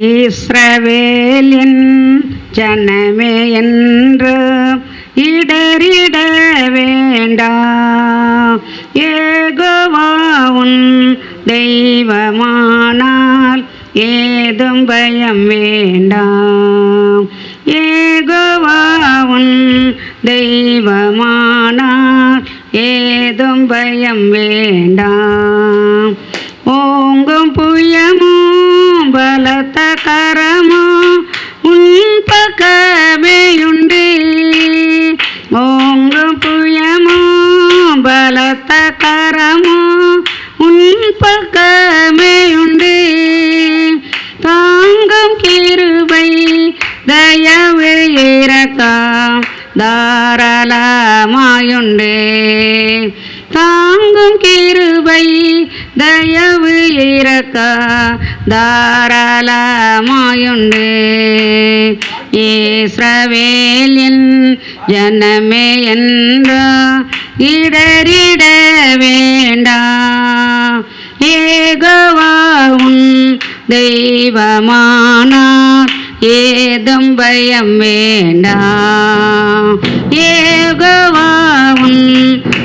இஸ்ரவேலின் ஜனமே என்று இடறிட வேண்டாம். யெகோவா உன் தெய்வமானால் ஏதும் பயம் வேண்டாம். யெகோவா உன் தெய்வமானால் ஏதும் பயம் வேண்டாம். ஓங்கும் புயமும் பலத்த கரமும் உன் பக்கமேயுண்டு. ஓங்கும் புயமும் பலத்த கரமும் உன் பக்கமேயுண்டு. தாங்கும் கிருபை தயவு இரக்கம் தாராளமாயுண்டு. தாங்கும் கிருபை தயவு இரக்கம் தாராளமாயுண்டு. இஸ்ரவேலின் ஜனமே என்று இடறிட வேண்டாம். யெகோவா உன் தெய்வமானால் ஏதும் பயம் வேண்டாம். யெகோவா உன்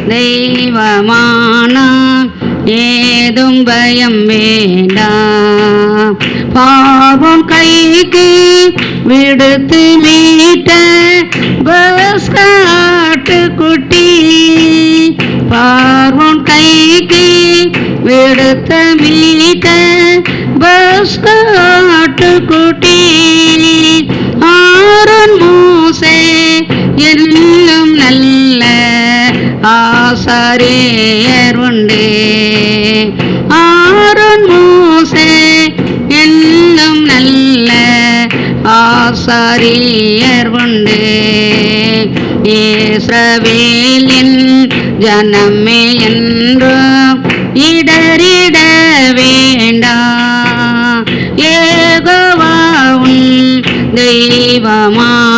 தெய்வமானால் ஏதும் பயம் வேண்டாம். பாவம் கைக்கு விடுத்து மீட்ட பஸ்காட்டு குட்டி. பார்வம் கைக்கு விடுத்த மீட்ட பஸ்காட்டு குட்டி. ஆரோன் மோசே என்னும் நல்ல ஆசாரியர் உண்டு. ஆரோன் மோசே என்னும் நல்ல ஆசாரியர் உண்டு. இஸ்ரவேலின் ஜனமே என்று இடறிட வேண்டாம். யெகோவா உன் தெய்வமானால்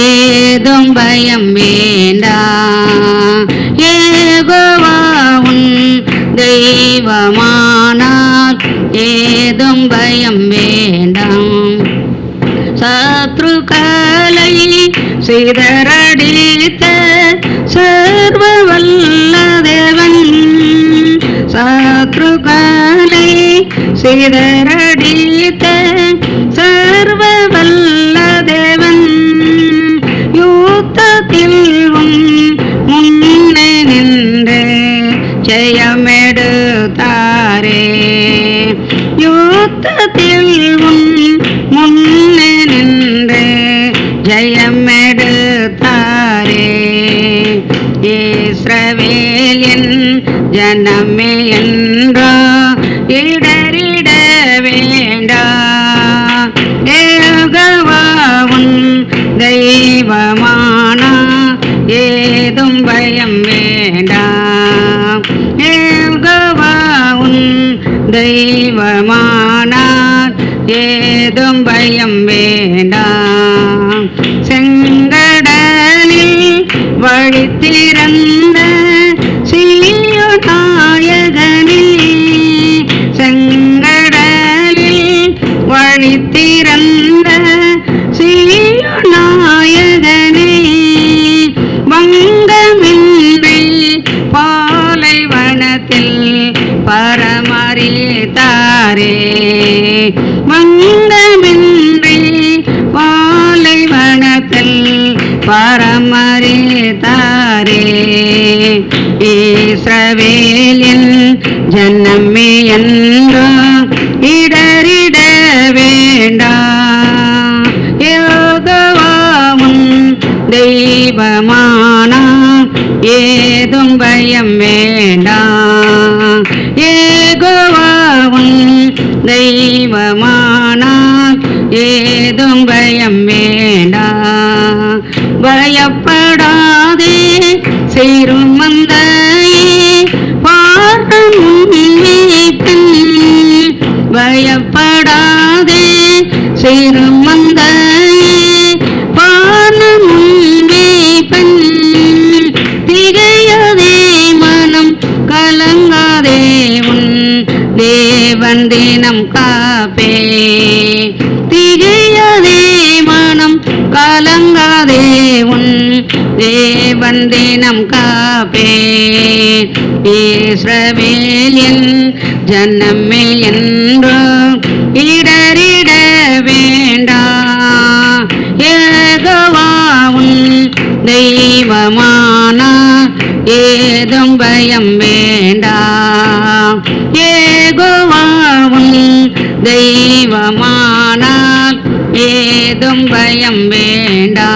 ஏதும் பயம் வேண்டாம். யெகோவா உன் தெய்வமானால் ஏதும் பயம் வேண்டாம். சத்ருக்களை சிதறடித்த சர்வ வல்ல தேவன். சத்ருக்களை சிதறடித்த சர்வ வல்ல தேவன். யுத்தத்தில் முன்னே நின்று ஜெயமெடுத்தாரே. யுத்தத்தில் முன்னே நின்று ஜெயமெடுத்தாரே. இஸ்ரவேலின் ஜனமே என்றோ இடறிட வேண்டாம். யெகோவா உன் தெய்வமானால் ஏதும் பயம் வேண்டாம். யெகோவா உன் தெய்வமானால் ஏதும் பயம் வேண்டாம். செங்கடலில் வழி திறந்த சீயோன் நாயகனே. செங்கடலில் வழி திறந்த சீயோன் நாயகனே. வங்கமின்றி பாலைவனத்தில் பரமரித்தாரே. வங்கமின்றி பாலைவனத்தில் பரமரித்தாரே. இஸ்ரவேலின் ஜனமே என்று இடறிட வேண்டாம். யெகோவா உன் தெய்வமானால் ஏதும் பயம் வேண்டாம். யெகோவா உன் தெய்வமானால் ஏதும் பயம் வேண்டாம். பயப்படாதே சிறுமந்தையே பார்க்கும் மீட்பன். பயப்படாதே சிறுமந்தையே பார்க்கும் மீட்பன். திகையாதே மனம் கலங்காதே உன் தேவன் தினம் காப்பே. திகையாதே மனம் கலங்காதே உன் தேவன் தினம் காப்பே இஸ்ரவேல் என் ஜனமே என்று இடறிட வேண்டா யெகோவா உன் தெய்வமானா ஏதும் பயம் வேண்டா யெகோவா உன் தெய்வமானா ஏதும் பயம் வேண்டா